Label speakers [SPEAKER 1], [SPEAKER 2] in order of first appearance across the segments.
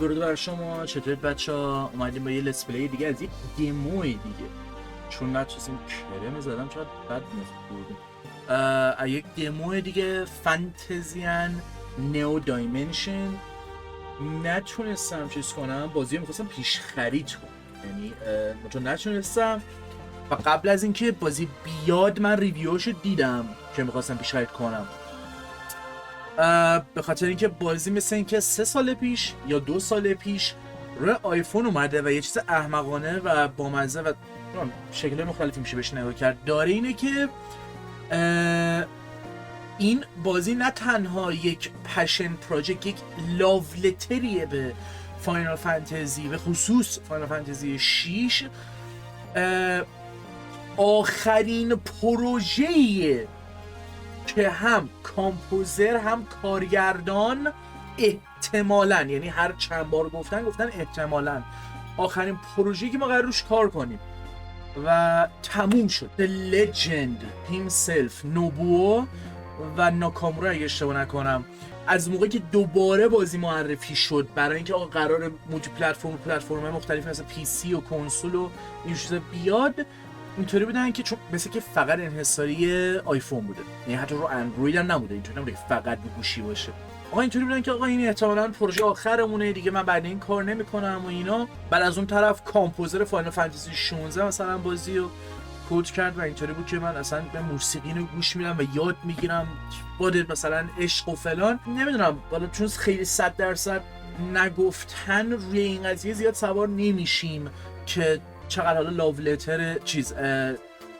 [SPEAKER 1] درود بر شما. چطورید بچه‌ها؟ اومدیم با یه لیتس پلی دیگه از یک دموی دیگه، چون نتونستیم کرم زدم چقدر بد بود. یک دمو دیگه فانتزیان نیو دایمنشن نتونستم چیز کنم، بازی رو میخواستم پیش خرید کنم، یعنی چون نتونستم و قبل از اینکه بازی بیاد من ریویوشو دیدم که میخواستم پیش خرید کنم، به خاطر اینکه بازی مثل اینکه 3 سال پیش یا 2 سال پیش روی آیفون اومده و یه چیز احمقانه و بامزه و شکل مختلفی میشه بهش نگاه کرد داره، اینه که این بازی نه تنها یک پشن پراجکت، یک لاولتریه به فاینال فانتزی، به خصوص فاینال فانتزی 6. آخرین پروژه‌ایه که هم کامپوزر هم کارگردان احتمالاً، یعنی هر چند بار گفتن احتمالاً آخرین پروژه‌ای که ما قرار روش کار کنیم و تموم شد. The Legend himself نوبوو و ناکامورا اگه اشتباه نکنم، از موقعی که دوباره بازی معرفی شد برای اینکه آقا قرار مولتی پلتفرم مختلفی مثل پی سی و کنسول و این چیزا بیاد، اینطوری بودن که چون مثل که فقط انحصاری آیفون بوده، یعنی حتی رو اندروید هم نبوده، اینطوری نبوده که فقط رو گوشی باشه. آقا اینطوری بودن که آقا این احتمالاً پروژه آخرمونه دیگه، من بعد این کار نمی‌کنم و اینا. بعد از اون طرف کامپوزر فاینال فانتزی 16 مثلا بازی رو کد کرد و اینطوری بود که من اصلا به موسیقی رو گوش میدم و یاد میگیرم بوده مثلا عشق و فلان. نمیدونم حالا چون خیلی 100% نگفتن روی این قضیه زیاد سوار نمیشیم که چقدر حالا لاو لتر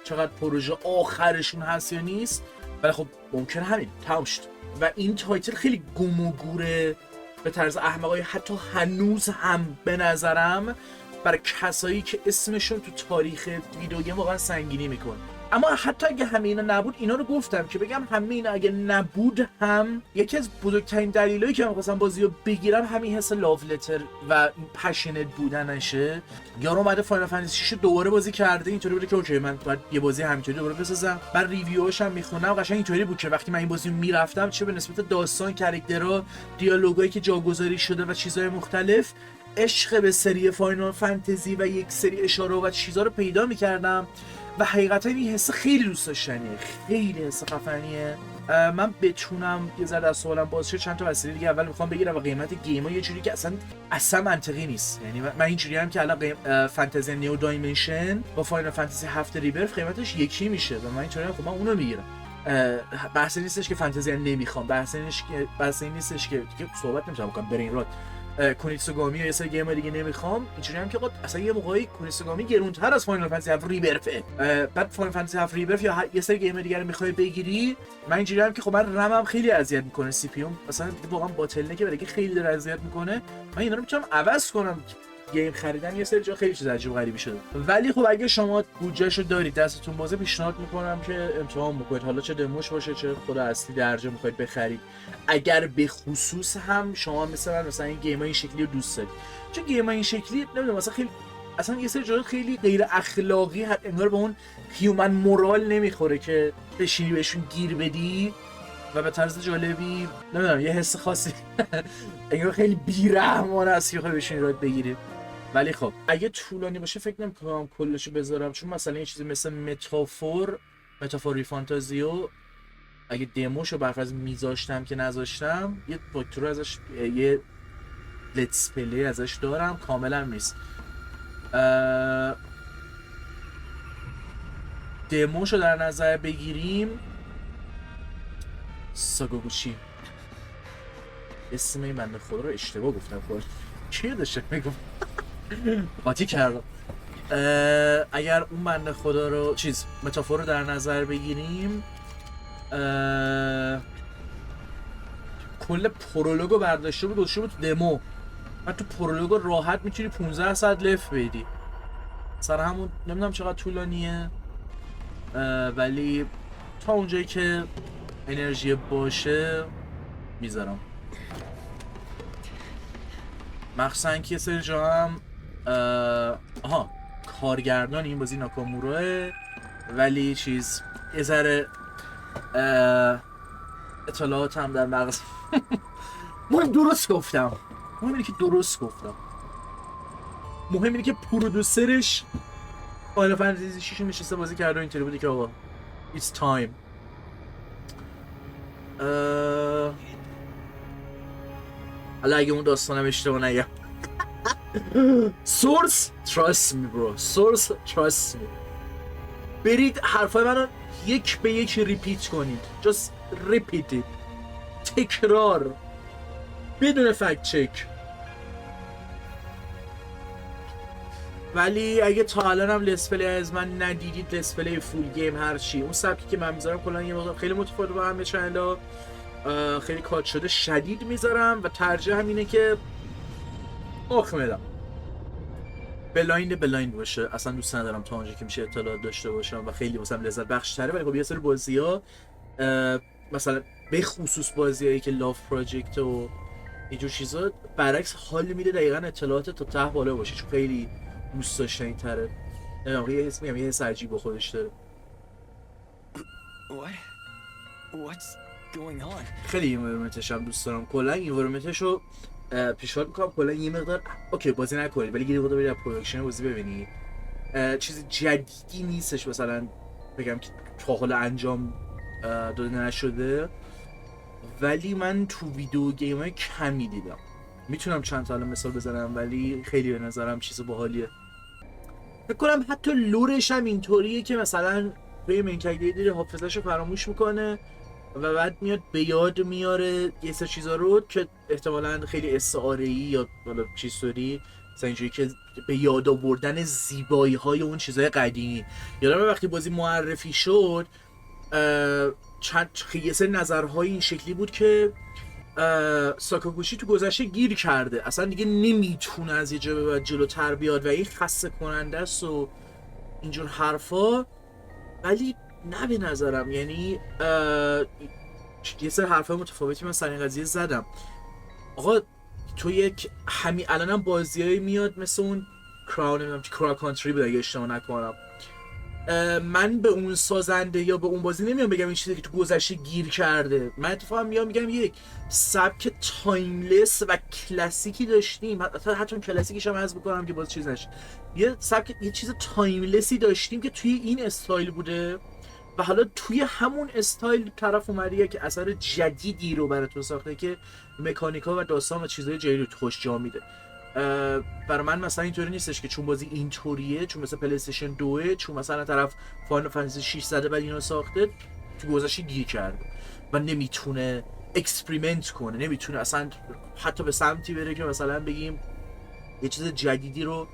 [SPEAKER 1] چقدر پروژه آخرشون هست یا نیست، ولی خب ممکن همین تمام شد و این تایتل خیلی گم و گوره به طرز احمقای، حتی هنوز هم به نظرم برای کسایی که اسمشون تو تاریخ ویدیو گیم واقعا سنگینی میکنه. اما حتی اگه همه اینا نبود، اینا رو گفتم که بگم همه اینا اگه نبود هم یکی از بزرگترین دلایلی که من خواستم بازی رو بگیرم همین حس لاو لتر و این پشنت بودنشه. یارو اومده فاینال فانتزی 6 دوباره بازی کرده، اینطوری بوده که اوکی من باید یه بازی همینطوری دوباره بسازم. بعد ریویوهاش هم میخونم، قشنگ اینطوری بود که وقتی من این بازی رو میرفتم چه به نسبت داستان، کاراکترها، دیالوگایی که جاگذاری شده و چیزهای مختلف، عشق به سری فاینال فانتزی و یک سری اشاره و چیزا رو پیدا میکردم و حقیقتا این حس خیلی دوست داشتنیه، خیلی حس خفنیه. من بتونم یه ذره از سوالم باز شه، چند تا وسیله دیگه اول میخوام بگیرم و قیمت گیم‌ها یه جوری که اصلا منطقی نیست. یعنی من اینجوری هم که الان فانتزی نیو دایمنشن با فاینال فانتزی 7 ریبرث قیمتش یکی میشه و من اینطوری خب من اونو میگیرم. بحثی نیستش که فانتزی نمیخوام، بحثی نیستش که صحبت نمی‌کنم بکنم برین رات کونیتسوگامی یا یه سری گیم دیگه نمیخوام. اینجوری هم که اصلا یه موقعی کونیتسوگامی گرونتر از فاینال فانتزی 7 ریبرثه، بعد فاینال فانتزی 7 ریبرث یا یه سری گیم دیگه رو میخوای بگیری. من اینجوری هم که خب من رمم خیلی اذیت میکنه، سی پی ام مثلا واقعا باطل که برای خیلی داره اذیت میکنه، من اینا رو میتونم عوض کنم. گیم خریدن یه سری جا خیلی چیز عجیب غریبی شده، ولی خب اگه شما بودجهشو دارید دستتون بازه، پیشنهاد میکنم که امتحان بکنید، حالا چه دموش باشه چه خود اصلی درجه میخواید بخرید. اگر به خصوص هم شما مثلا این گیم‌های این شکلی رو دوست دارید، چون گیم‌های این شکلی نمیدونم مثلا خیلی اصلا یه سری جا خیلی غیر اخلاقی، انگار به اون هیومن مورال نمیخوره که بشینی بهشون گیر بدی و به طرز جالبی نمیدونم یه حس خاصی انگار خیلی بی‌رحمانه است که بخوای بشینی راه بگیری. ولی خب اگه طولانی باشه فکر نمی‌کنم کلشو بذارم، چون مثلا یه چیزی مثل متافوری فانتازیو اگه دموشو برفرض میذاشتم که نذاشتم، یه فاکتور ازش، یه لیتس پلی ازش دارم، کاملا نیست. دموشو در نظر بگیریم، ساگوگوچی اسم این بنده خدا رو اشتباه گفتم، خود چیه داشته میگم قاطی کردم. اگر اون بنده خدا رو متافور رو در نظر بگیریم، کل پرولوگو برداشته بود گذاشته بود تو دمو و تو پرولوگو راحت میتونی 15 ساعت لف بدی، سر همون نمیدونم چقدر طولانیه، ولی تا اونجایی که انرژی باشه میذارم. مخصوصا که سری جا هم کارگردان این بازی ناکاموروه، ولی یه ذره اطلاعات هم در مغز من درست گفتم مهم اینه که درست گفتم. مهم اینه که پرودوسرش فاینال فانتزی 6 نشسته بازی کرده و اینطوری بوده که آقا it's time. حالا اگه اون داستانم اشتباه نگم سورس trust me bro سورس trust me. برید حرفای منو یک به یک ریپیت کنید. just repeat it. تکرار بدون فکت چک. ولی اگه تا الان هم لیتس پلی از من ندیدید، لیتس پلی فول گیم هر چی، اون سبکی که من میذارم کلا یه مقدار خیلی متفاوت با همه چنلا، خیلی کات شده شدید میذارم و ترجیح هم اینه که میدم بلایند باشه. اصلا دوست ندارم تا اونجا که میشه اطلاعات داشته باشم و خیلی واسم لذت بخش تره. ولی خب یه سری بازی‌ها مثلا به خصوص بازیایی که لاف پراجکت و اینجور چیزا برعکس حال میده دقیقاً اطلاعات تا ته بالا باشه، چون خیلی دوست داشتنی تره. یه اسم میگم یه حس عجیب با خودش داره. خیلی انوایرمنتش هم دوست دارم. کلا انوایرمنتش رو پیشنهاد میکنم کلا یه مقدار اوکی بازی نکنید ولی یه مقدار برید پروداکشن بازی ببینید. چیز جدیدی نیستش مثلا بگم که تا حالا انجام داده نشده، ولی من تو ویدیو گیم‌های کمی دیدم. میتونم چند تا مثال بزنم ولی خیلی به نظرم چیز باحالیه. فکر کنم حتی لورش هم اینطوریه که مثلا به مین کاراکتر حافظه‌شو فراموش میکنه و بعد میاد به یاد میاره یه سری چیزا رو که احتمالاً خیلی استعاره‌ای یا حالا چیزطوری مثلا اینجوری که به یاد آوردن زیبایی‌های اون چیزای قدیمی. یادم وقتی بازی معرفی شد یه سری نظرهای این شکلی بود که ساکاگوشی تو گذشته گیر کرده، اصلا دیگه نمیتونه از یه جا به بعد جلوتر بیاد و این خسته کننده است و اینجور حرفا. ولی نه به نظرم، یعنی یه سری حرفای متفاوتی من سر این قضیه زدم. آقا تو یک همین الانم بازیایی میاد مثل اون کرا کانتری بود اگه اشتباه نکنم. من به اون سازنده یا به اون بازی نمیام بگم این چیزی که تو گذشته گیر کرده. من اتفاقا میگم یک سبک تایملس و کلاسیکی داشتیم، حتی کلاسیکیش هم حذف بکنم که باز چیز نشه. یه سبک یه چیز تایملسی داشتیم که توی این استایل بوده و حالا توی همون استایل طرف اومده که اثر جدیدی رو براتون ساخته که مکانیکا و داستان و چیزهای جدید رو خوش جا میده. برای من مثلا اینطوری نیستش که چون بازی اینطوریه، چون مثلا پلی استیشن 2 چون مثلا طرف فاینال فانتزی 6 زده بعد اینو ساخته تو گذشته گیر کرده و نمیتونه اکسپریمنت کنه، نمیتونه اصلا حتی به سمتی بره که مثلا بگیم یه چیز جدیدی رو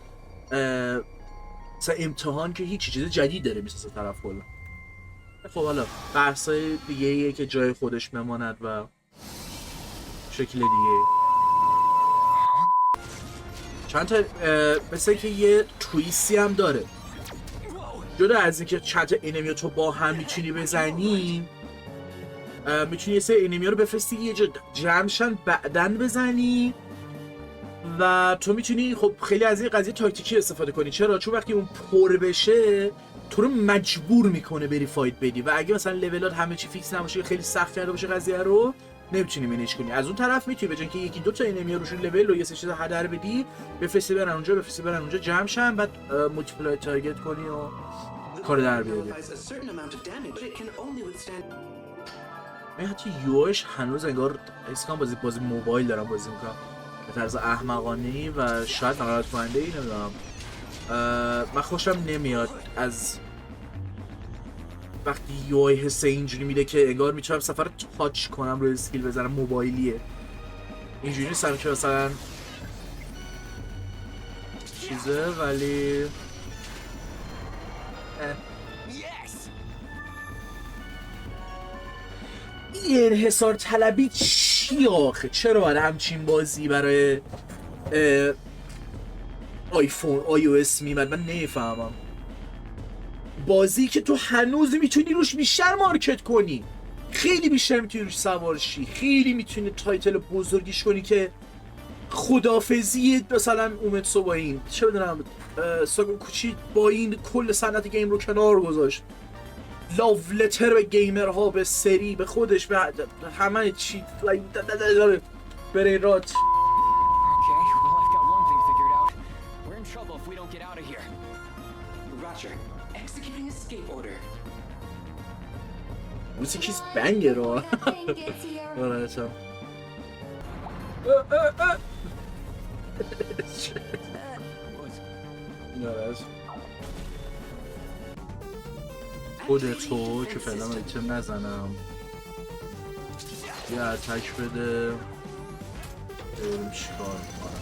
[SPEAKER 1] مثلا امتحان که هیچ چیز جدید داره میسازه طرف کلا. خب حالا بحثای دیگه‌ایه که جای خودش بماند و شکل دیگه. چند تا مثل که یه تویستی هم داره، جدا از اینکه چند تا انمی تو با هم میتونی بزنی، میتونی یه سری انمی رو بفرستی یه جا جمعشن بعدن بزنی و تو میتونی خب خیلی از این قضیه تاکتیکی استفاده کنی. چرا؟ چون وقتی اون پر بشه تو رو مجبور میکنه بری فایت بدی و اگه مثلا لولات همه چی فیکس نباشه خیلی سخت کرده باشه قضیه رو نمیتونی مینیج کنی. از اون طرف میتونی بجن که یکی دو تا انمی روشون لول و یه سه چیز هدر بدی، بفرستی برن اونجا جمع شن، بعد مولتیپلای تارگت کنی و کار در بیاری. من حتی یوش هنوز انگار اسکان بازی موبایل دارم بازی میکنم به طرز احمقانه‌ای و شاید ناراحت کننده‌ای، نمیدونم. من خوشم نمیاد از وقتی یوی حس اینجوری میده که انگار میتونم سفر تاچ کنم روی اسکیل بزنم. موبایلیه اینجوری نیستم که مثلا چیزه، ولی این انحصار طلبی چی آخه؟ چرا باید همچین بازی برای آیفون iOS میمد؟ من نمیفهمم. بازی که تو هنوز میتونی روش بیشتر مارکت کنی، خیلی بیشتر میتونی روش سوار شی، خیلی میتونی تایتل بزرگیش کنی که خدافزی مثلا اومتسو با این چه بدونم ساکاگوشی با این کل صنعت گیم رو کنار گذاشت، لاو لتر به گیمرها، به سری، به خودش، به همه چی برای رات.
[SPEAKER 2] Roger. Executing escape order.
[SPEAKER 1] موسیکیست بنگه رو.
[SPEAKER 3] Nothing gets here.
[SPEAKER 1] آره چم. خودتو که فعلا ایتم نزنم یه اتک بده بریم چیکار کنم.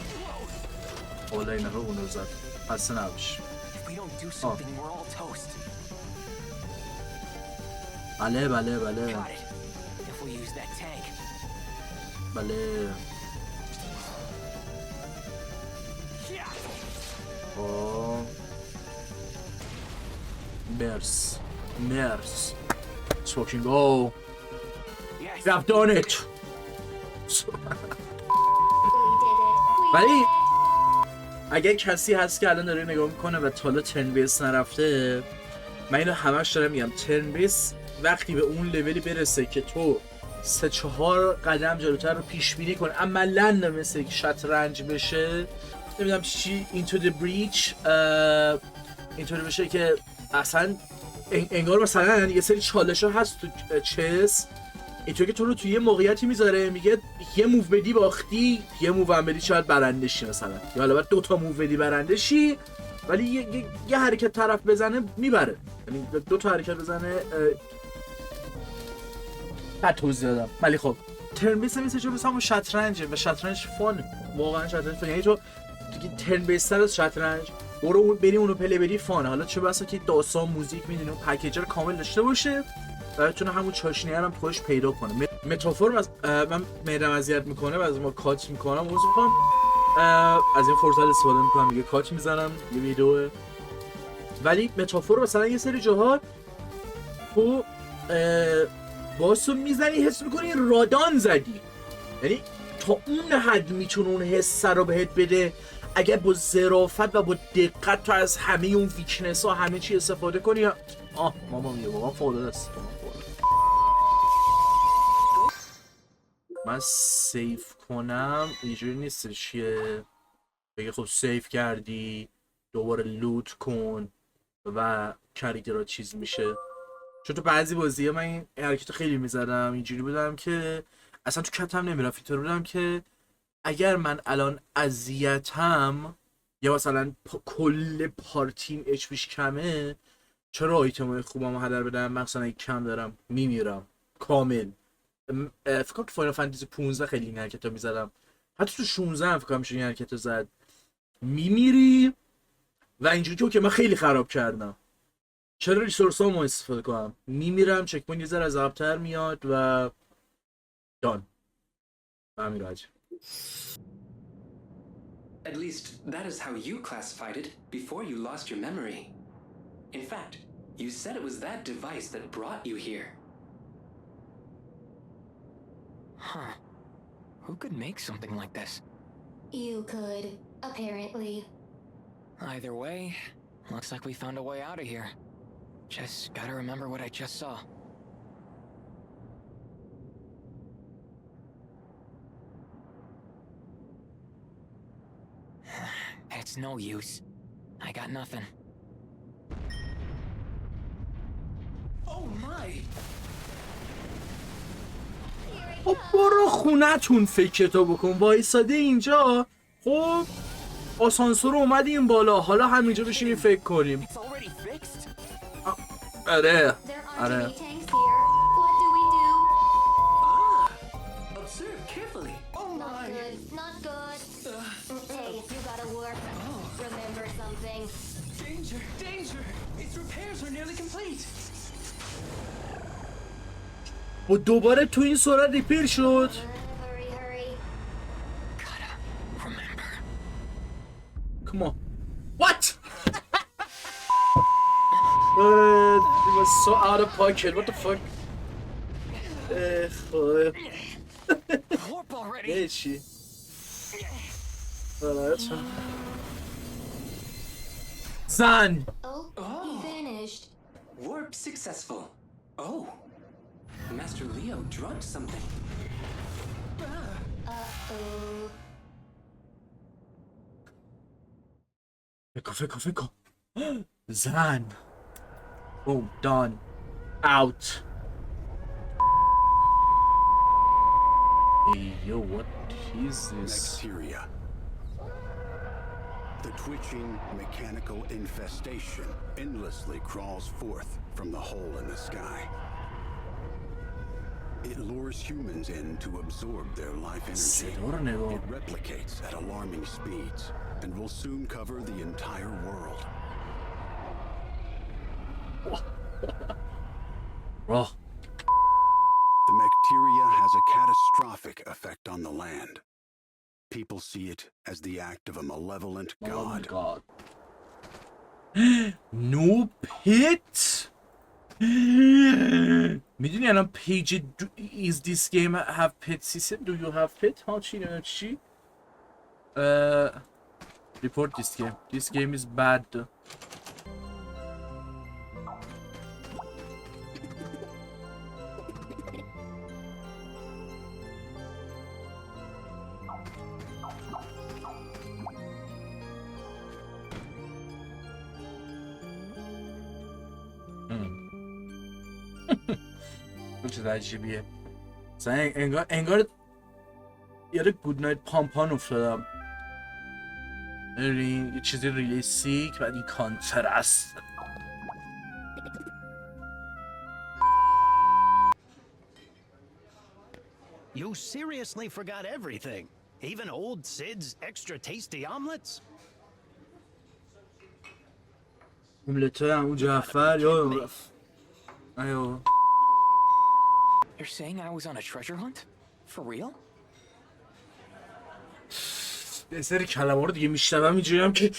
[SPEAKER 1] حالا اینه رو اونو زد پس نباش.
[SPEAKER 2] If we don't do something, we're all toast.
[SPEAKER 1] بله بله بله
[SPEAKER 2] Got it. If we use that tank.
[SPEAKER 1] بله. آه مرس مرس Let's fucking go.
[SPEAKER 2] Yes.
[SPEAKER 1] We have done it.
[SPEAKER 3] We did it.
[SPEAKER 1] ولی اگه کسی هست که الان داره نگاه میکنه و تا حالا ترن بیس نرفته، من اینو همش دارم میگم ترن بیس وقتی به اون لولی برسه که تو 3-4 قدم جلوتر رو پیش بینی کنی عملاً مثل یک شطرنج بشه، نمیدونم چی into the breach اینطوری بشه که اصلا انگار مثلا یه سری چالش ها هست تو چس اینطور که تو رو توی یه موقعیتی میذاره میگه یه موو بدی باختی، یه موو هم بدی شاید برنده شی مثلا، یا حالا باید 2 موو بدی برنده شی، ولی یه حرکت طرف بزنه میبره، یعنی 2 حرکت بزنه بعد توضیح دادم. ولی خب ترن بیس مثل چه مثلا شطرنجه و شطرنج فان، واقعا شطرنج فان، یعنی تو دیگه ترن بیس تر از شطرنج برو بری اونو پلی بری فان. حالا چه بسا که داستان موزیک میدونی اون پکیج رو کامل داشته باشه و بتونه همون چاشنی هم خودش پیدا کنه. متافور از من میرم اذیت میکنه و از ما کات میکنم موضوع میکنم از این فرصت استفاده میکنم دیگه کات میزنم یه ویدیو. ولی متافور مثلا یه سری جاها تو باسو میزنی حس میکنی رادان زدی، یعنی تا اون حد میتونه اون حس رو بهت بده اگر با ظرافت و با دقت تو از همه اون ویکنس ها همه چی استفاده کنی. ماما میگه بابا فوق است. من سیف کنم اینجوری نیستش که بگه خب سیف کردی دوباره لوت کن و کاراکترها چیز میشه. چون تو بعضی بازی‌ها من این حرکتو خیلی میزدم، اینجوری بودم که اصلا تو کتم نمیرفت، اینطور بودم که اگر من الان اذیتم یا مثلا کل پارتیم اچ پیش کمه چرا آیتمای خوبمو هدر بدم، مثلا اگه کم دارم میمیرم کامل. فکر کنم که فاینال فانتزی 15 خیلی این حرکتو میزدم، حتی تو 16 هم فکر کنم میشه این حرکتو زد، میمیری و اینجوری که من خیلی خراب کردم. چرا ریسورس ها استفاده کنم، میمیرم، چک پوینت یه ذره از عقب‌تر میاد و دان همین راجع.
[SPEAKER 2] At least that is how you classified it before you lost your memory. In fact, you said it was that device that brought you here. Huh. Who could make something like this?
[SPEAKER 3] You could, apparently.
[SPEAKER 2] Either way, looks like we found a way out of here. Just gotta remember what I just saw. It's no use. I got nothing. Oh my!
[SPEAKER 1] خب برو خونتون فکرتو بکن، وایساده اینجا. خب آسانسور اومدیم بالا، حالا همینجا بشینیم فکر کنیم.
[SPEAKER 2] It's already fixed?
[SPEAKER 1] آره
[SPEAKER 3] There aren't
[SPEAKER 1] آره.
[SPEAKER 3] any tanks here. What do we do?
[SPEAKER 2] Ah! Observe carefully. Oh
[SPEAKER 3] Not
[SPEAKER 2] my!
[SPEAKER 3] good. Not good. Hey, you gotta work. Remember something.
[SPEAKER 2] Danger! Danger! Its repairs are nearly complete.
[SPEAKER 1] و دوباره تو این سرعت ریپیر شد.
[SPEAKER 3] Hurry, hurry.
[SPEAKER 2] Gotta remember.
[SPEAKER 1] Come on. What? It was so out of pocket. What the fuck? خب
[SPEAKER 2] Warp already.
[SPEAKER 1] یه چی؟ زن.
[SPEAKER 3] Oh, he vanished.
[SPEAKER 2] Warp successful. Oh. Master Leo drugged something.
[SPEAKER 3] Uh-oh.
[SPEAKER 1] فکر کن زن. Boom, done. Out. Hey, yo, what is this?
[SPEAKER 4] Nexteria. The twitching, mechanical infestation endlessly crawls forth from the hole in the sky. It lures humans in to absorb their life energy.
[SPEAKER 1] صدا رو نگاه.
[SPEAKER 4] It replicates at alarming speeds and will soon cover the entire world.
[SPEAKER 1] راه.
[SPEAKER 4] The Mecteria has a catastrophic effect on the land. People see it as the act of a malevolent god.
[SPEAKER 1] God. No pit. میدونی الان پیج is this game have pit system? Do you have pit? ها چی نمیم چی؟ Report this game. This game is bad. چه عجیبیه. مثلا انگار یاد گود نایت پامپان افتادم. یه چیزی ریلیستیک بعد این کانترست.
[SPEAKER 5] You seriously forgot everything? Even old Sid's extra tasty omelets?
[SPEAKER 1] املتای همون جعفر یادم رفت. ایو.
[SPEAKER 6] You're saying I was on a treasure hunt? For real?
[SPEAKER 1] یه سری کلمه رو دیگه میشنوم اینجوریم که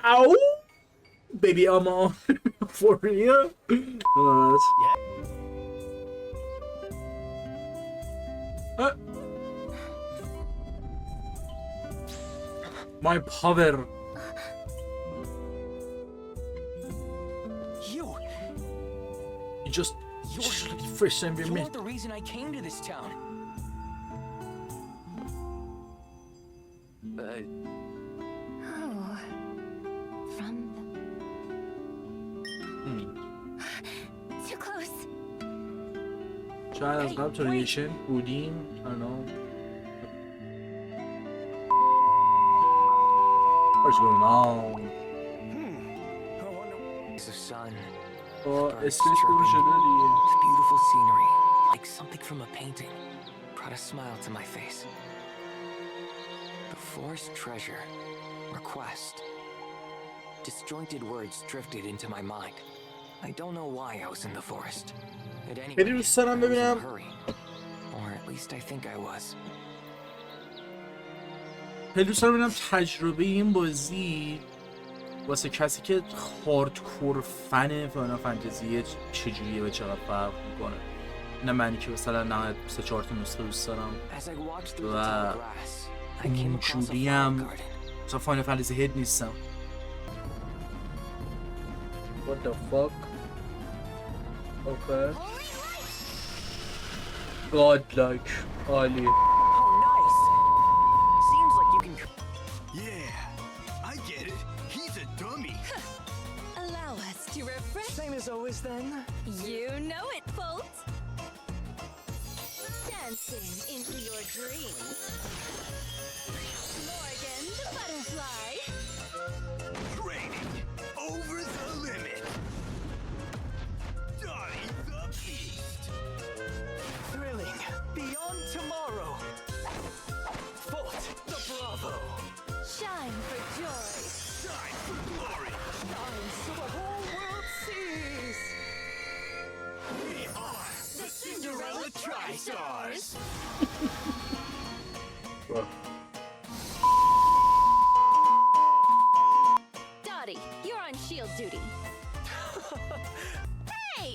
[SPEAKER 1] او بیبی اما for real. My power. You just first time we
[SPEAKER 6] You're
[SPEAKER 1] met.
[SPEAKER 6] the reason I came to this town.
[SPEAKER 3] Oh. From Too close.
[SPEAKER 1] شاید از قبل تو ریلیشن بودیم. I don't know. What's going on?
[SPEAKER 6] It's the sun.
[SPEAKER 1] با
[SPEAKER 6] Birds
[SPEAKER 1] اسپیس برو
[SPEAKER 6] chirping.
[SPEAKER 1] شده دیگه.
[SPEAKER 6] It's beautiful scenery, like something from a painting. Brought a smile to my face. The forest treasure. Request. Disjointed words drifted into my mind. I don't know why I was in the forest. At any
[SPEAKER 1] خیلی
[SPEAKER 6] rate,
[SPEAKER 1] دوست دارم
[SPEAKER 6] I was in a
[SPEAKER 1] ببینم.
[SPEAKER 6] hurry. Or at least I think I was.
[SPEAKER 1] خیلی دوست دارم ببینم تجربه این بازی واسه کسی که هاردکور فن فاینال فانتزی چجوریه و چقدر فرق میکنه. نه منی که مثلا نه 3-4 تا نسخه دوست دارم
[SPEAKER 6] As I walked through the
[SPEAKER 1] و
[SPEAKER 6] tall grass, I came across a
[SPEAKER 1] اونجوری
[SPEAKER 6] flower
[SPEAKER 1] هم
[SPEAKER 6] garden.
[SPEAKER 1] مثلا فاینال فانتزی هید نیستم. What the fuck? Okay. Godlike. عالی.
[SPEAKER 6] Oh, nice! Seems like you can.
[SPEAKER 4] Yeah, I get it. He's a dummy.
[SPEAKER 3] Allow us to refresh.
[SPEAKER 6] Same as always then.
[SPEAKER 3] You know it, Bolt. Dancing into your dreams. Morgan the butterfly.
[SPEAKER 4] Training over the limit. Donnie the beast.
[SPEAKER 6] Thrilling. Beyond tomorrow. Volt the Bravo.
[SPEAKER 3] Shine for joy.
[SPEAKER 4] Shine for glory.
[SPEAKER 6] Shine so the whole world sees.
[SPEAKER 4] We are the Cinderella Tri-Stars.
[SPEAKER 3] Dottie, you're on shield duty. Hey!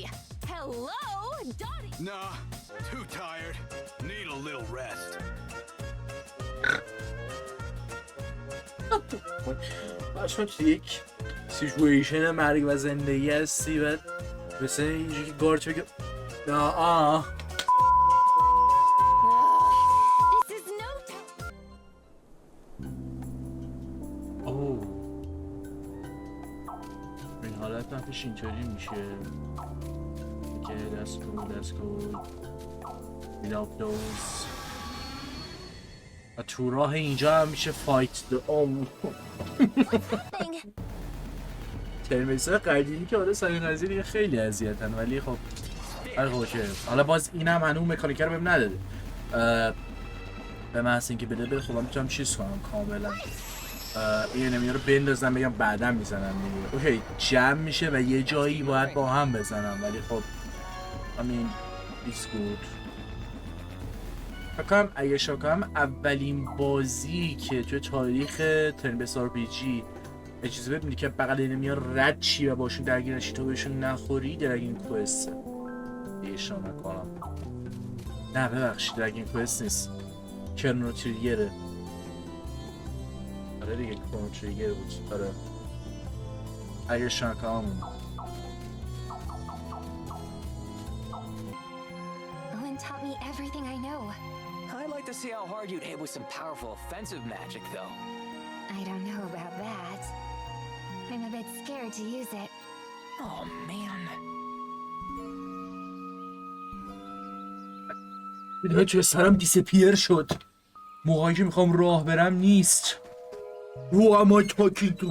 [SPEAKER 3] Hello, Dottie!
[SPEAKER 4] Nah, too tired. Need a little rest.
[SPEAKER 1] چون تو یک سیچویشن مرگ و زندگی هستی و مثل اینجوری که گارچ بگه
[SPEAKER 3] This is no time.
[SPEAKER 1] اوه حالت نفش اینطوری میشه که let's go without those و تو راه اینجا هم میشه فایت ترمیسای قدیمی که آره سایه نظیری خیلی اذیتن ولی خب اوکی. حالا باز اینم هنوز مکانیکر بهم نداده به محض اینکه بده خب من میتونم چیز کنم کاملا این نمیاره رو بندازم بگم بعدا میزنم دیگه. اوکی جمع میشه و یه جایی باید با هم بزنم ولی خب همین it's good. فکرم اگه شاکم اولین بازی که توی تاریخ ترنبس RPG اجازه بهت میده که بغل اینمیا رد چی و باشون درگیر نشی تا بهشون نخوری دراگین کوست ایشان نکنم. نه ببخشید دراگین کوست نیست کرنو تریگره. آره دیگه کرنو تریگر بود. آره اگه شاکم
[SPEAKER 3] Owen taught me everything I know.
[SPEAKER 6] I'd like to see how hard you'd hit with some powerful offensive magic, though.
[SPEAKER 3] I don't know about that. I'm a bit scared to use it.
[SPEAKER 6] Oh, man.
[SPEAKER 1] میدونی توی سرم دیسپیر شد موقعی که میخوام راه برم نیست. Who am I talking to?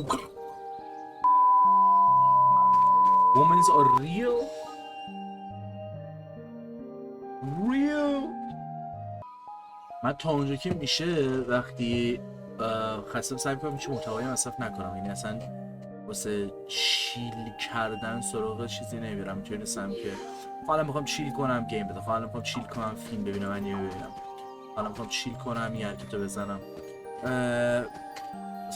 [SPEAKER 1] Women are real? Real? من تا اونجا که میشه وقتی خستم سعی کنم هیچ محتوایی مصرف نکنم یعنی اصلا واسه چیل کردن سراغ چیزی نمیرم. میتونستم که حالا میخوام چیل کنم گیم بدم حالا میخوام چیل کنم فیلم ببینم انیمه ببینم حالا میخوام چیل کنم یه حرکتو بزنم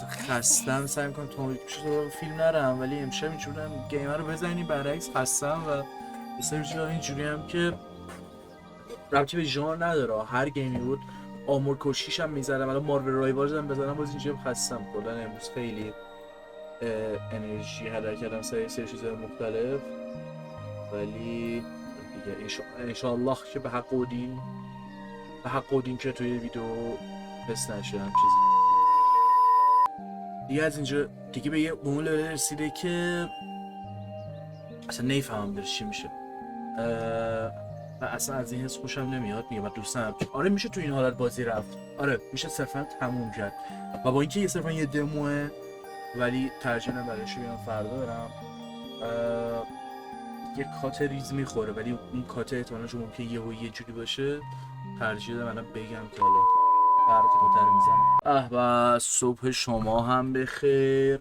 [SPEAKER 1] خستم سعی میکنم تا سراغ فیلم نرم ولی امشب اینجوریم گیم رو بزنیم برعکس خستم و یه سری چیزا اینجوری هم که ربطی به ژانر نداره هر گیمی بود آمور کشیش هم میزنم الان مارول رایوالز هم بزنم باز اینجا خستم کلا امروز خیلی انرژی هدر کردم سری چیزهای مختلف ولی دیگه انشاءالله که به حق قودین که توی ویدیو پس نشدم چیزی دیگه از اینجا دیگه به یه اون رسیده که اصلا نیفهمم داره چی میشه و اصلا از این حس خوشم نمیاد میگه من دوست ندارم. آره میشه تو این حالت بازی رفت آره میشه صرفا تموم کرد و با اینکه صرفا یه دموه ولی ترجیح نمیدم بیام فردا برم یه کات ریز میخوره ولی اون کات احتمالاً چون ممکنه یه جوری باشه ترجیح دادم الان بگم که حالا فردا کاتر میزنم. و صبح شما هم بخیر.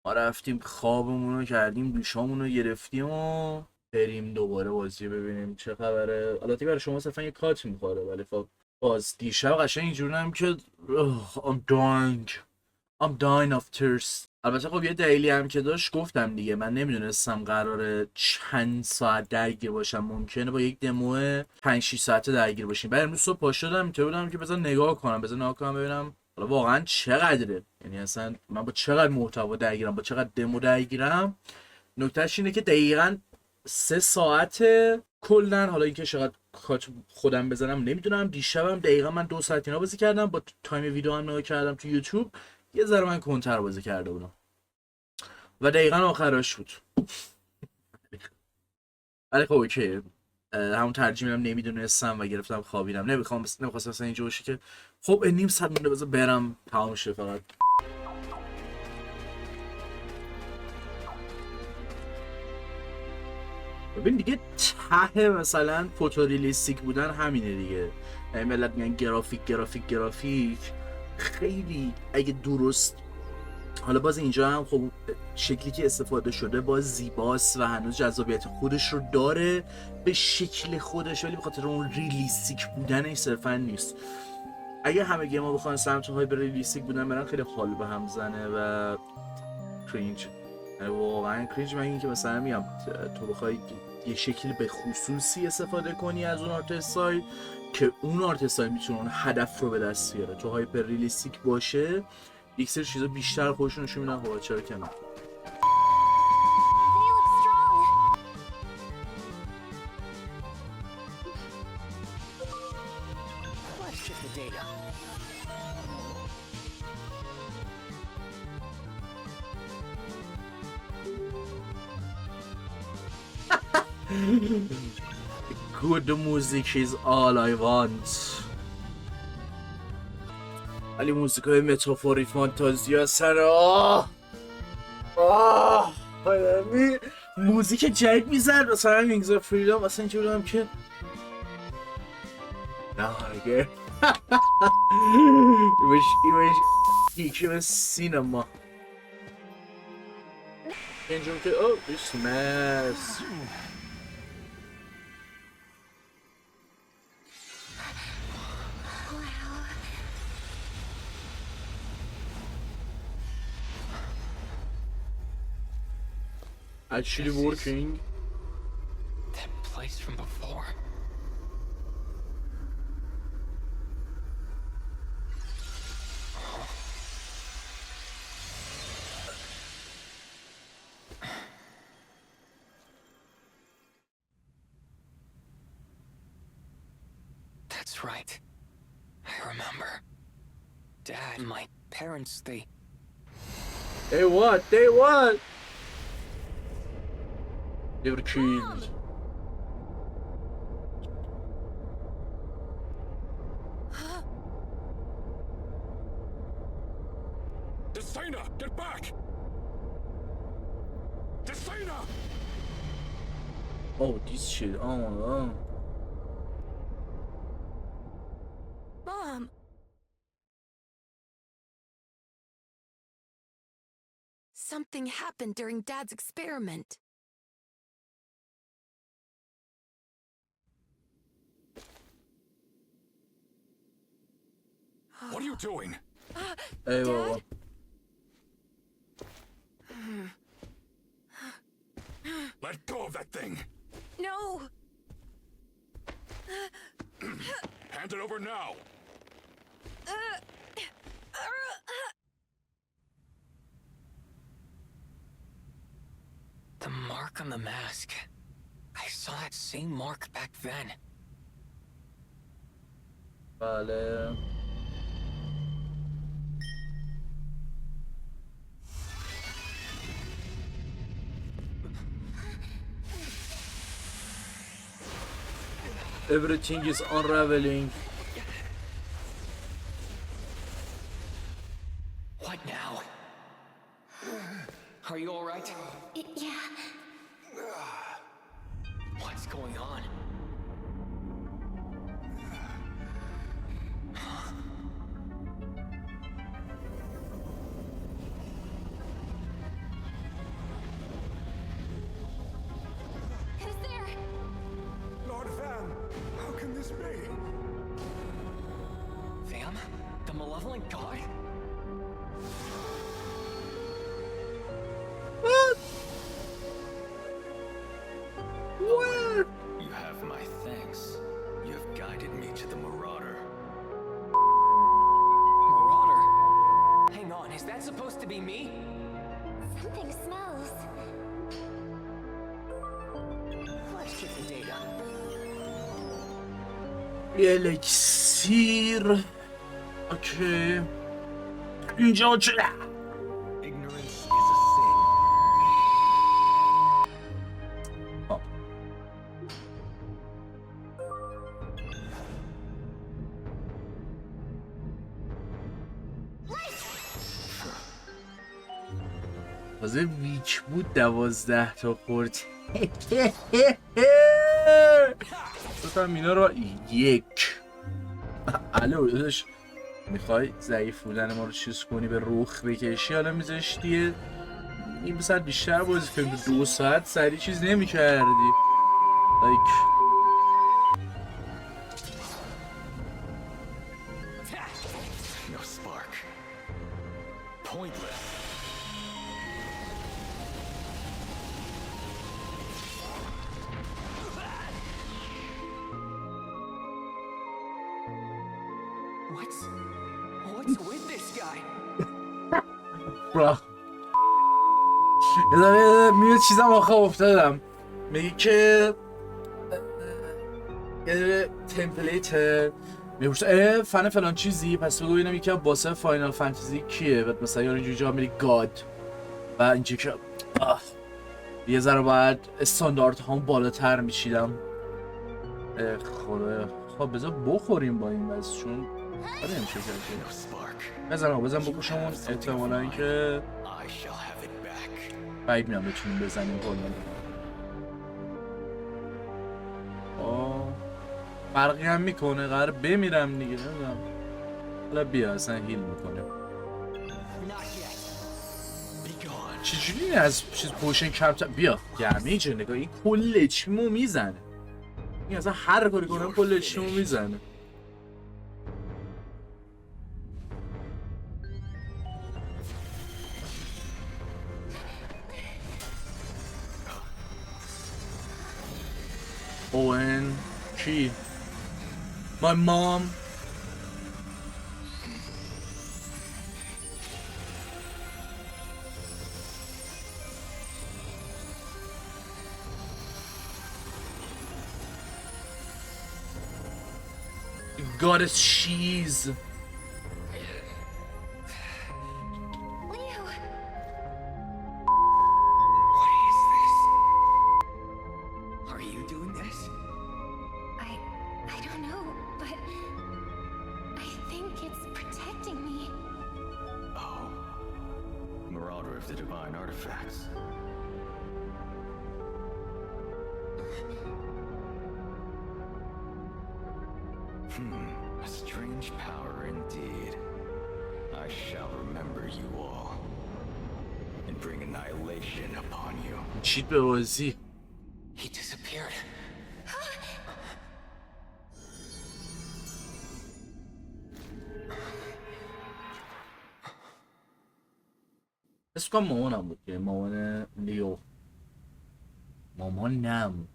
[SPEAKER 1] ما رفتیم خوابمون رو کردیم دوشامون رو گرفتیم و بریم دوباره بازی ببینیم چه خبره. البته برای شما صرفا یه کات میخوره ولی خب باز دیشب قشنگ اینجوریم که I'm dying of thirst. البته خب یه دلیلی هم که داشت گفتم دیگه من نمیدونستم قراره چند ساعت درگیر باشم ممکنه با یک دمو 5-6 ساعته درگیر باشیم. بعد امروز صبح پا شدم اینطوری بودم که بذار نگاه کنم ببینم حالا واقعا چقدره یعنی اصلا من با چقدر محتوا درگیرم با چقدر دمو درگیرم. نکتهش اینه که دقیقاً 3 ساعت کلن حالا اینکه چقدر خودم بزنم نمیدونم. دیشبم دقیقاً من 2 ساعت اینا بازی کردم با تایم ویدیو هم نگاه کردم تو یوتیوب یه ذره من کنتر بازی کرده بودم و دقیقاً آخرش بود. ولی خب اوکی همون ترجیح میدم نمیدونستم و گرفتم خوابیدم نمیخواستم مثلا اینجا باشه که خب نیم ساعت مونده بذار برم تمام شه فقط. ببین دیگه ته مثلا فوتوریالیستیک بودن همینه دیگه. ملت میگن گرافیک خیلی اگه درست حالا باز اینجا هم خب شکلی که استفاده شده باز زیباست و هنوز جذابیت خودش رو داره به شکل خودش ولی بخاطر اون ریلیستیک بودنش صرفا نیست. اگه همه گیم‌ها بخوان سمت های به ریلیستیک بودن برن خیلی حال به هم زنه و کرینج واقعا کرینج. من اینکه مثلا میگم تو بخوای یه شکل به خصوصی استفاده کنی از اون آرت استایل که اون آرت استایل میتونه اون هدف رو به دست بیاره تو هایپر ریلیستیک باشه یک سری چیزا بیشتر خودشون نشون میدن. خب چرا که نه.
[SPEAKER 3] They look strong.
[SPEAKER 6] Let's check the data.
[SPEAKER 1] Good music is all I want. ولی موزیکای متافوری فانتازیا سر موزیک جدید میزد مثلا وینگز آف فریدم اصلا اینجا بودم که نه اگه ایمش یکی به سینما اینجا که او بیسمس actually working.
[SPEAKER 6] That place from before. That's right. I remember. Dad, my parents, they
[SPEAKER 1] what? They what? They were killed.
[SPEAKER 7] Destina, get back! Destina!
[SPEAKER 1] Oh, this shit. Oh.
[SPEAKER 8] Mom! Something happened during Dad's experiment.
[SPEAKER 7] What are you doing?
[SPEAKER 1] Hey, Dad?
[SPEAKER 7] Let go of that thing!
[SPEAKER 8] No!
[SPEAKER 7] Hand it over now!
[SPEAKER 6] the mark on the mask. I saw that same mark back then.
[SPEAKER 1] بله. Everything is unraveling.
[SPEAKER 6] What now? Are you all right?
[SPEAKER 3] Yeah.
[SPEAKER 6] What's going on?
[SPEAKER 3] Who's there?
[SPEAKER 7] Lord Van, how can this be?
[SPEAKER 6] Vam? The malevolent god?
[SPEAKER 1] What?
[SPEAKER 7] You have my thanks. You have guided me to the Marauder.
[SPEAKER 6] Marauder? Hang on, is that supposed to be me?
[SPEAKER 3] Something smells.
[SPEAKER 6] Let's check the data.
[SPEAKER 1] الکسیر. اوکی. اینجا چه؟
[SPEAKER 5] Ignorance is a sin.
[SPEAKER 1] تازه ویک بود 12 تا خورد. دوتا اینا رو یک. الو داداش میخوای ضعیف بودن ما رو چیز کنی به رخ بکشی حالا میذاشتی این ساعت بیشتر بازی کنیم 2 ساعت سریع چیز نمی کردی
[SPEAKER 7] No spark. Pointless.
[SPEAKER 6] What's with this guy?
[SPEAKER 1] برا یه میاد چیزم آخه افتادم میگه که یه تمپلیت میپرسه فن فلان چیزی پس بگو ببینم یکی از باسه فاینال فانتزی کیه بعد مثلا یارو اینجوری جا میری گاد و اینجوری که یه ذره باید استاندارد هم بالاتر میشیدم. خدا. خب بذار بخوریم با این وضع چون آره نمیشه کرد. بزن بکشم اون احتمالا که بعید میام بتونیم بزنیم کلا. فرقی هم میکنه قرار بمیرم دیگه نمیدونم. حالا بیا اصلا هیل میکنه. چجوری از چیز پوشن کمتر بیا دمیج نگاه این کل چیمو میزنه. این اصلا هر کاری کنم کل چیمو میزنه. Owen, she, my mom. Goddess cheese.
[SPEAKER 3] I don't know, but I think it's protecting me.
[SPEAKER 7] Oh. Marauder of the Divine Artifacts. A strange power indeed. I shall remember you all and bring annihilation upon you.
[SPEAKER 1] چیت به بازی.
[SPEAKER 6] He disappeared.
[SPEAKER 1] اسم کنم مامانم بود که مامان لیو. مامانم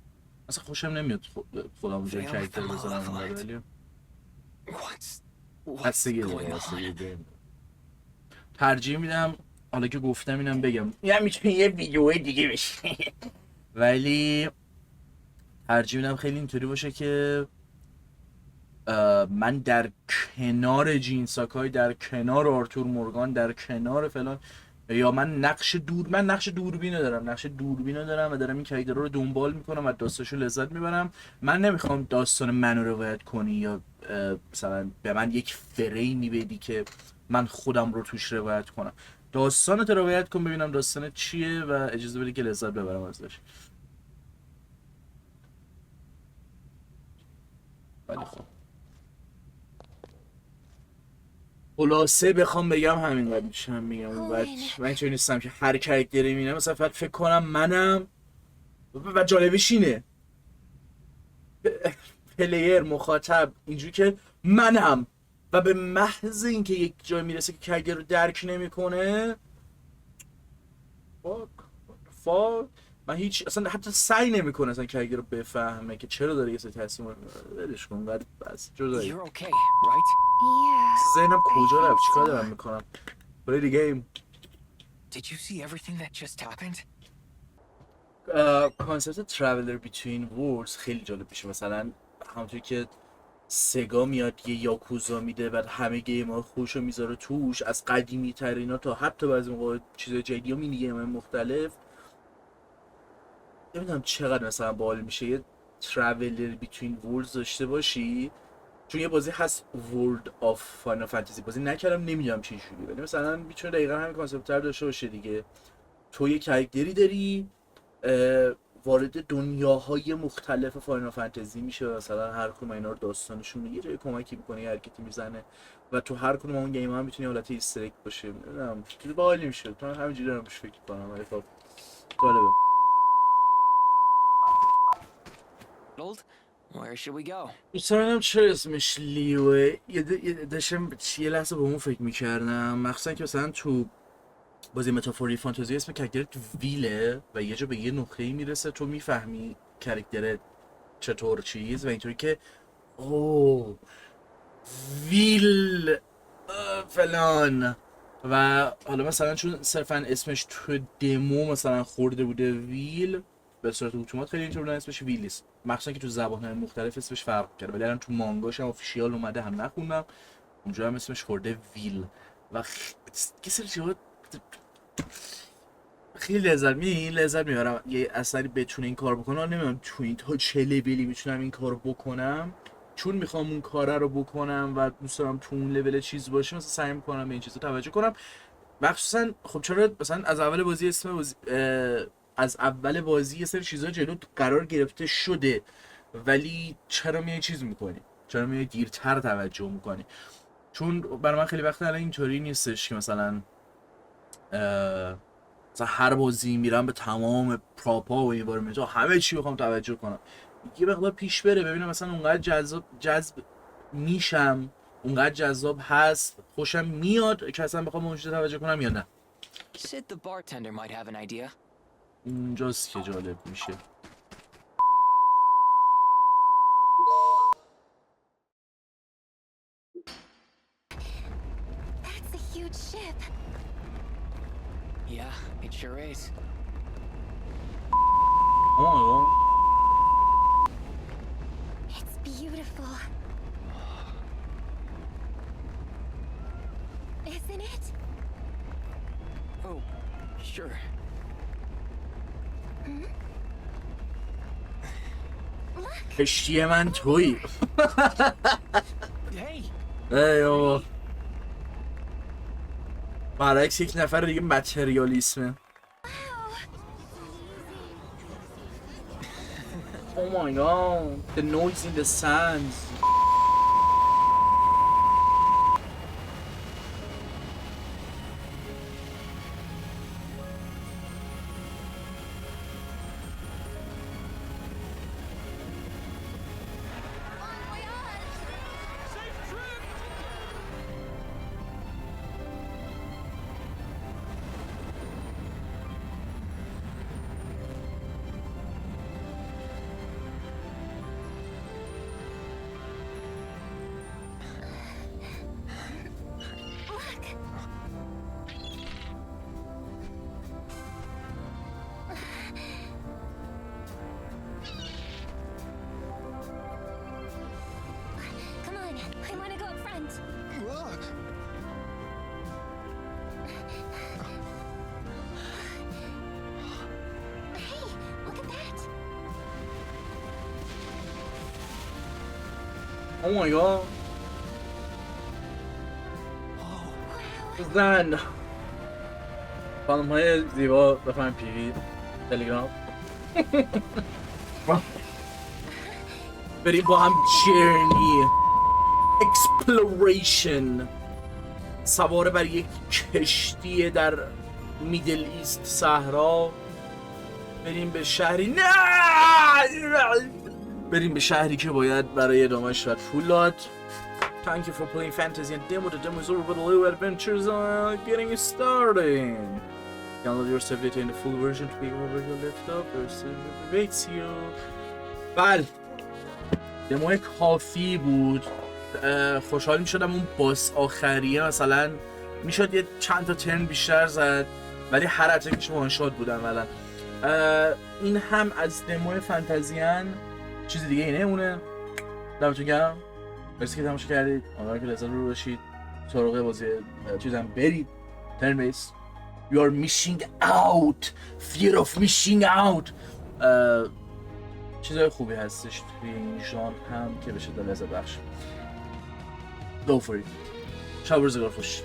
[SPEAKER 1] اصلا خوشم نمیاد خودم اونجا کرکتر بزنم ولی بستگی داره. ترجیح میدم حالا که گفتم اینم بگم یا میتونی یه ویدیو دیگه بشه ولی ترجیح میدم خیلی اینطوری باشه که من در کنار جین ساکای، در کنار آرتور مورگان، در کنار فلان، یا من نقش دوربینو دارم و دارم این کاراکتر رو دنبال میکنم و داستانشو لذت میبرم. من نمیخوام داستان منو روایت کنی یا مثلا به من یک فریمی بدی که من خودم رو توش روایت کنم. داستانت روایت کن ببینم داستان چیه و اجازه بده که لذت ببرم ازش. ولی خب خلاصه بخوام بگم همین قد میشم میگم و من چون نیستم که هر کارکتری میبینم مثلا فکر کنم منم و جالبش اینه پلیر مخاطب اینجوری که منم و به محض اینکه یک جای میرسه که کارکتر رو درک نمیکنه فاک من هیچ اصلا حتی سعی نمیکنه اصلا کارکتر رو بفهمه که چرا داره یه سری تصمیم ولش کن بعد بس جدایی.
[SPEAKER 6] You're okay, right?
[SPEAKER 3] Yeah.
[SPEAKER 1] ذهنم کجا رفت چیکار دارم میکنم play the game.
[SPEAKER 6] Did you see everything that just happened?
[SPEAKER 1] کانسپت traveler between worlds خیلی جالب میشه. مثلا همونطوری که سگا میاد یه یاکوزا میده بعد همه گیم ها خوشو میذاره توش از قدیمی ترینا تا حتی بعضی موقع چیزای جدید ها مینی گیم های مختلف. نمیدونم چقدر مثلا باحال میشه یه traveler between worlds داشته باشی، چون یه بازی هست World of Final Fantasy بازی نکردم نمیدونم چه جوری، ولی مثلا میتونه دقیقا همین کانسپت رو داشته باشه دیگه. تو یه کارکتری داری وارد دنیاهای مختلف فاینال فانتزی میشه، مثلا هر کدوم اینا رو داستانشون یه جای کمکی میکنه، یه حرکتی میزنه و تو هر کدوم اون گیم هم میتونی حالت ایستر اگ باشه. نمیدونم چیزی باحالی میشه. تو همینجوری دارم بهش فکر می‌کنم ولی خب جالبه.
[SPEAKER 6] Where should we go?
[SPEAKER 1] دوست دارم چرا اسمش لیوه. داشتم یه لحظه به اون فکر میکردم، مخصوصا که مثلا تو بازی متافوری فانتزی اسم کاراکترت ویله و یه جا به یه نقطه‌ای میرسه تو میفهمی کاراکترت چطور چیز و اینطوری که اوه ویل فلان. و حالا مثلا چون صرفا اسمش تو دمو مثلا خورده بوده ویل، به صورت اتومات خیلی اینطور بودن اسمش ویلیست، مخصوصا که تو زبان‌های مختلف اسمش فرق کرده، ولی الان تو مانگاش هم افیشیال اومده هم نخوندم اونجا هم اسمش خورده ویل و یه سری جاها خیلی لذت میبرم یه اثری بتونه این کار بکنه. نمیدونم تو این تا چه لولی میتونم این کار بکنم، چون میخوام اون کاره رو بکنم و دوست دارم تو اون لول چیز باشه، مثلا سعی میکنم به این چیزا توجه کنم. مخصوصا خب چرا مثلا از اول بازی از اول بازی یه سری چیزا جلو قرار گرفته شده، ولی چرا میای چیز میکنی؟ چرا میای دیرتر توجه میکنی؟ چون برای من خیلی وقت الان اینطوری نیستش که مثلا هر بازی میرم به تمام پراپا و انوایرمنت ها همه چی بخوام توجه کنم. یه مقدار پیش بره ببینم مثلا اونقدر جذب میشم، اونقدر جذاب هست، خوشم میاد که اصلا بخوام اونجا توجه کنم یا نه.
[SPEAKER 6] Sid the bartender might have an idea.
[SPEAKER 1] اونجاست که جالب میشه.
[SPEAKER 3] That's a huge ship.
[SPEAKER 6] Yeah, it sure is.
[SPEAKER 1] Oh my god.
[SPEAKER 3] It's beautiful. Isn't it?
[SPEAKER 6] Oh, sure.
[SPEAKER 1] کشتی من تویی.
[SPEAKER 5] Hey,
[SPEAKER 1] ای بابا، برعکس یک نفر دیگه متریالیسمه. Oh my god, the noise in the sands.
[SPEAKER 3] Come on, I want to go up front.
[SPEAKER 5] look.
[SPEAKER 3] Hey, look at that.
[SPEAKER 1] Oh my god. زن خانم های زیبا بفهم پیوی تلگرام بریم با هم جرنی اکسپلوریشن، سواره بر یک کشتی در میدل ایست صحرا، بریم به شهری بریم به شهری که باید برای ادامهش باید پول داد. Thank you for playing Fantasy and Demo. The demo is over, but the little adventures are getting started. Download your save data in the full version to be able to lift up or waits you. بله، دمو کافی بود. خوشحال میشدم اون باس آخریه مثلا میشد یه چند تا ترن بیشتر زد، ولی هر اتکش وان شات بود عملا. این هم از دمو فانتزیان. چیز دیگه اینه مونه. دمتون گرم، مرسی که تماشا کردید. امیدوارم که لذت رو باشید. سراغ بازی چیزم برید. ترن بیس. You are missing out. Fear of missing out. چیزای خوبی هستش توی این ژانر هم که بشه لذت بخش. Go for it. شب روزگار خوش.